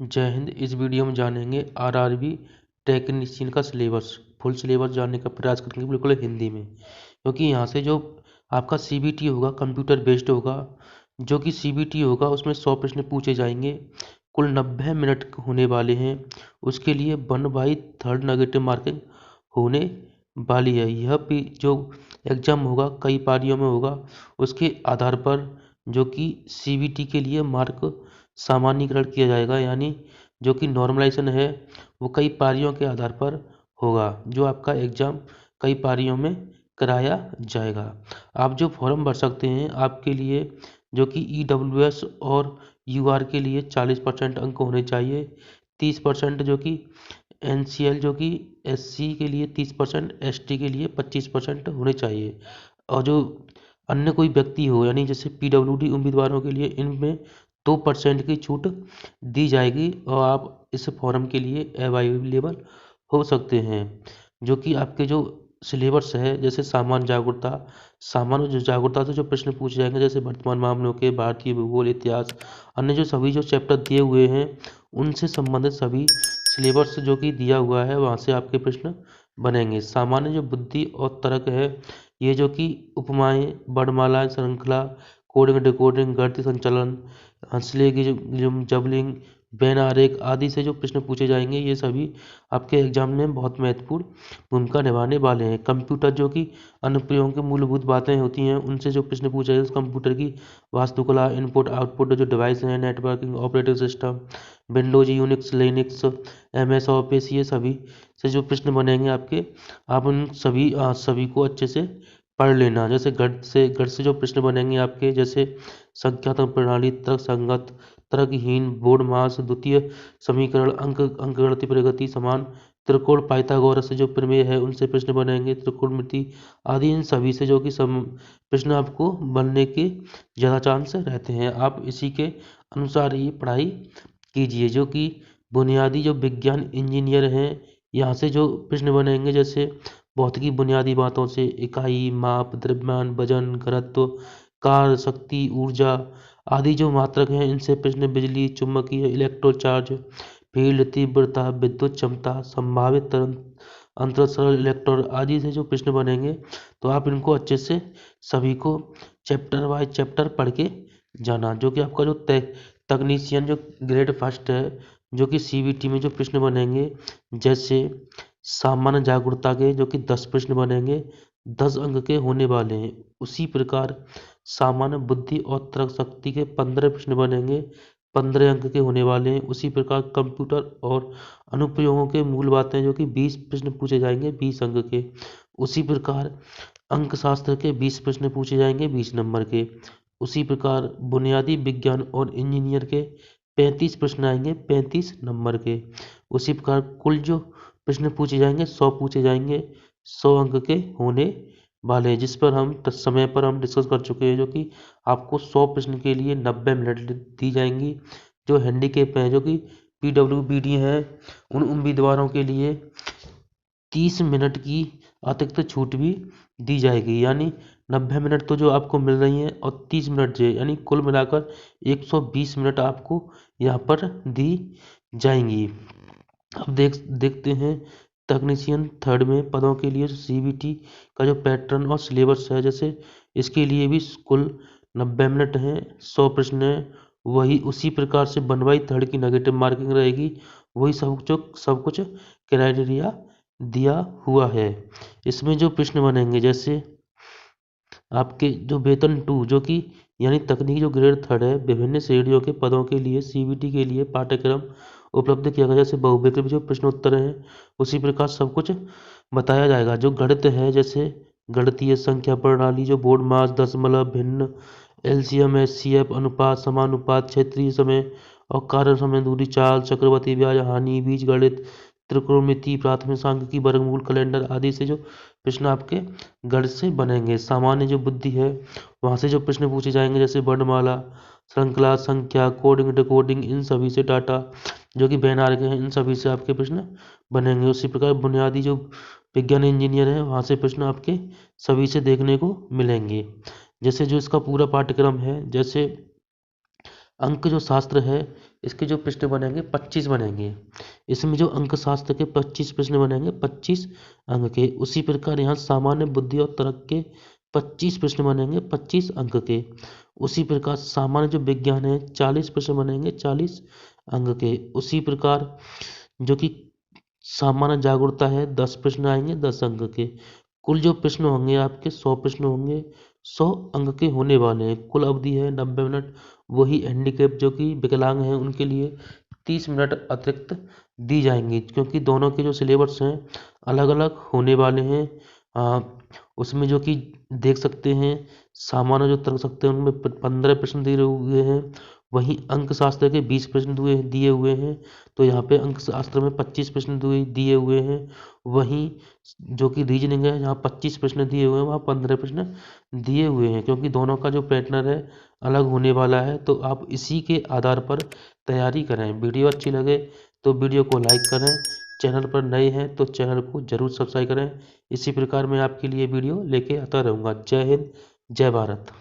जय हिंद। इस वीडियो में जानेंगे आरआरबी टेक्नीशियन का सिलेबस। फुल सिलेबस जानने का प्रयास करेंगे बिल्कुल हिंदी में, क्योंकि यहाँ से जो आपका सीबीटी होगा कंप्यूटर बेस्ड होगा। जो कि सीबीटी होगा उसमें 100 प्रश्न पूछे जाएंगे। कुल 90 मिनट होने वाले हैं। उसके लिए 1/3 नेगेटिव मार्किंग होने वाली है। यह जो एग्जाम होगा कई पारियों में होगा। उसके आधार पर जो कि सीबीटी के लिए मार्क सामान्यीकरण किया जाएगा, यानी जो कि नॉर्मलाइजेशन है वो कई पारियों के आधार पर होगा। जो आपका एग्जाम कई पारियों में कराया जाएगा। आप जो फॉर्म भर सकते हैं आपके लिए जो कि ईडब्ल्यूएस और यूआर के लिए 40% अंक होने चाहिए। 30% जो कि एनसीएल जो कि एससी के लिए 30%, एसटी के लिए 25% होने चाहिए। और जो अन्य कोई व्यक्ति हो यानी जैसे पीडब्ल्यूडी उम्मीदवारों के लिए इनमें 2% की छूट दी जाएगी और आप इस फॉर्म के लिए अवेलेबल हो सकते हैं। जो कि आपके जो सिलेबस है जैसे सामान्य जो जागरूकता से जो प्रश्न पूछे जाएंगे, जैसे वर्तमान मामलों के, भारतीय भूगोल, इतिहास, अन्य जो सभी जो चैप्टर दिए हुए हैं उनसे संबंधित सभी सिलेबस जो कि दिया हुआ है वहाँ से आपके प्रश्न बनेंगे। सामान्य जो बुद्धि और तर्क है, ये जो कि उपमाएं, वर्णमाला, श्रृंखला, कोडिंग, डिकोडिंग, गणितीय संचालन, हंसले की जबलिंग, बैन आरेख आदि से जो प्रश्न पूछे जाएंगे ये सभी आपके एग्जाम में बहुत महत्वपूर्ण भूमिका निभाने वाले हैं। कंप्यूटर जो कि अनुप्रयोगों की मूलभूत बातें होती हैं उनसे जो प्रश्न पूछे जाएंगे, कंप्यूटर की वास्तुकला, इनपुट आउटपुट जो डिवाइस हैं, networking, operating system, Windows, Unix, Linux, MS office, ये सभी से जो प्रश्न बनेंगे आपके, आप उन सभी को अच्छे से पढ़ लेना। जैसे गढ़ से जो प्रश्न बनेंगे आपके, जैसे संख्यात्मक प्रणाली, तर्क संगत, तर्कहीन, बोर्ड मास, द्वितीय समीकरण, अंकगणित प्रगति, समान त्रिकोण, पाइथागोरस से जो प्रमेय है उनसे प्रश्न बनेंगे, त्रिकोणमिति आदि। इन सभी से जो कि प्रश्न आपको बनने के ज़्यादा चांस रहते हैं। आप इसी के अनुसार ही पढ़ाई कीजिए। जो कि बुनियादी जो विज्ञान इंजीनियर हैं यहाँ से जो प्रश्न बनेंगे, जैसे भौतिकी बुनियादी बातों से, इकाई, माप, द्रव्यमान, वजन, घनत्व, कार्य, शक्ति, ऊर्जा आदि जो मात्रक हैं इनसे प्रश्न, बिजली, चुंबकीय, इलेक्ट्रो चार्ज, फील्ड, तीव्रता, विद्युत क्षमता, संभावित तरंग, अंतर सरल इलेक्ट्रॉन आदि से जो प्रश्न बनेंगे, तो आप इनको अच्छे से सभी को चैप्टर वाइज चैप्टर पढ़ के जाना। जो कि आपका जो तकनीशियन जो ग्रेड फर्स्ट है, जो कि सीबीटी में जो प्रश्न बनेंगे, जैसे सामान्य जागरूकता के जो कि 10 प्रश्न बनेंगे, 10 अंक के होने वाले हैं। उसी प्रकार सामान्य बुद्धि और तर्क शक्ति के 15 प्रश्न बनेंगे, 15 अंक के होने वाले हैं। उसी प्रकार कंप्यूटर और अनुप्रयोगों के मूल बातें जो कि 20 प्रश्न पूछे जाएंगे, 20 अंक के। उसी प्रकार अंक शास्त्र के 20 प्रश्न पूछे जाएंगे, 20 नंबर के। उसी प्रकार बुनियादी विज्ञान और इंजीनियर के 35 प्रश्न आएंगे, 35 नंबर के। उसी प्रकार कुल जो प्रश्न पूछे जाएंगे 100 पूछे जाएंगे, 100 अंक के होने वाले हैं, जिस पर हम समय पर हम डिस्कस कर चुके हैं। जो कि आपको 100 प्रश्न के लिए 90 मिनट दी जाएंगी। जो हैंडीकेप हैं, जो कि पीडब्ल्यूबीडी हैं, उन उम्मीदवारों के लिए 30 मिनट की अतिरिक्त छूट भी दी जाएगी। यानी 90 मिनट तो जो आपको मिल रही हैं और 30 मिनट जो यानी कुल मिलाकर 120 मिनट आपको यहाँ पर दी जाएंगी। अब देखते हैं टेक्नीशियन थर्ड में पदों के लिए सीबीटी का जो पैटर्न और सिलेबस है। जैसे इसके लिए भी कुल 90 मिनट हैं, 100 प्रश्न हैं। वही उसी प्रकार से 1/3 की नेगेटिव मार्किंग रहेगी। वही सब कुछ क्राइटेरिया दिया हुआ है। इसमें जो प्रश्न बनेंगे, जैसे आपके जो वेतन 2 जो कि यानी तकनीकी जो ग्रेड थर्ड है, विभिन्न श्रेणियों के पदों के लिए सीबीटी के लिए पाठ्यक्रम उपलब्ध किया गया। जैसे बहुविकल्प जो प्रश्न उत्तर हैं उसी प्रकार सब कुछ बताया जाएगा। जो गणित है, जैसे गणितीय संख्या प्रणाली, जो बोर्ड मास, दशमलव, भिन्न, एलसीएम, एचसीएफ, अनुपात, समानुपात, क्षेत्रीय समय और कार्य समय, दूरी, चाल, चक्रवर्ती ब्याज, हानि, बीजगणित, त्रिकोणमिति, प्राथमिक सांख्यिकी, वर्गमूल, कैलेंडर आदि से जो प्रश्न आपके गणित से बनेंगे। सामान्य जो बुद्धि है वहाँ से जो प्रश्न पूछे जाएंगे, जैसे वर्णमाला, श्रृंखला, संख्या, कोडिंग, डिकोडिंग, इन सभी से डाटा जो कि बैनार के हैं, इन सभी से आपके प्रश्न बनेंगे। उसी प्रकार बुनियादी जो विज्ञान इंजीनियर है वहाँ से प्रश्न आपके सभी से देखने को मिलेंगे। जैसे जो इसका पूरा पाठ्यक्रम है, जैसे अंक जो शास्त्र है इसके जो प्रश्न बनेंगे 25 बनेंगे। इसमें जो अंक शास्त्र के 25 प्रश्न बनेंगे 25 अंक के। उसी प्रकार यहाँ सामान्य बुद्धि और तर्क के 25 प्रश्न बनेंगे 25 अंक के। उसी प्रकार सामान्य जो विज्ञान है 40 प्रश्न बनेंगे 40 अंक के। उसी प्रकार जो कि सामान्य जागरूकता है 10 प्रश्न आएंगे 10 अंक के। कुल जो प्रश्न होंगे आपके 100 प्रश्न होंगे 100 अंक के होने वाले हैं। कुल अवधि है 90 मिनट। वही हैंडीकैप जो कि विकलांग हैं उनके लिए 30 मिनट अतिरिक्त दी जाएंगी, क्योंकि दोनों के जो सिलेबस हैं अलग अलग होने वाले हैं। उसमें जो कि देख सकते हैं सामान्य जो तर्क सकते हैं उनमें 15 प्रश्न दिए हुए हैं, वहीं अंक शास्त्र के 20 प्रश्न दिए हुए हैं। तो यहाँ पे अंक शास्त्र में 25 प्रश्न दिए हुए हैं। वहीं जो कि रीजनिंग है जहाँ 25 प्रश्न दिए हुए हैं वहाँ 15 प्रश्न दिए हुए हैं, क्योंकि दोनों का जो पैटर्न है अलग होने वाला है। तो आप इसी के आधार पर तैयारी करें। वीडियो अच्छी लगे तो वीडियो को लाइक करें। चैनल पर नए हैं तो चैनल को जरूर सब्सक्राइब करें। इसी प्रकार मैं आपके लिए वीडियो लेके आता रहूँगा। जय हिंद, जय भारत।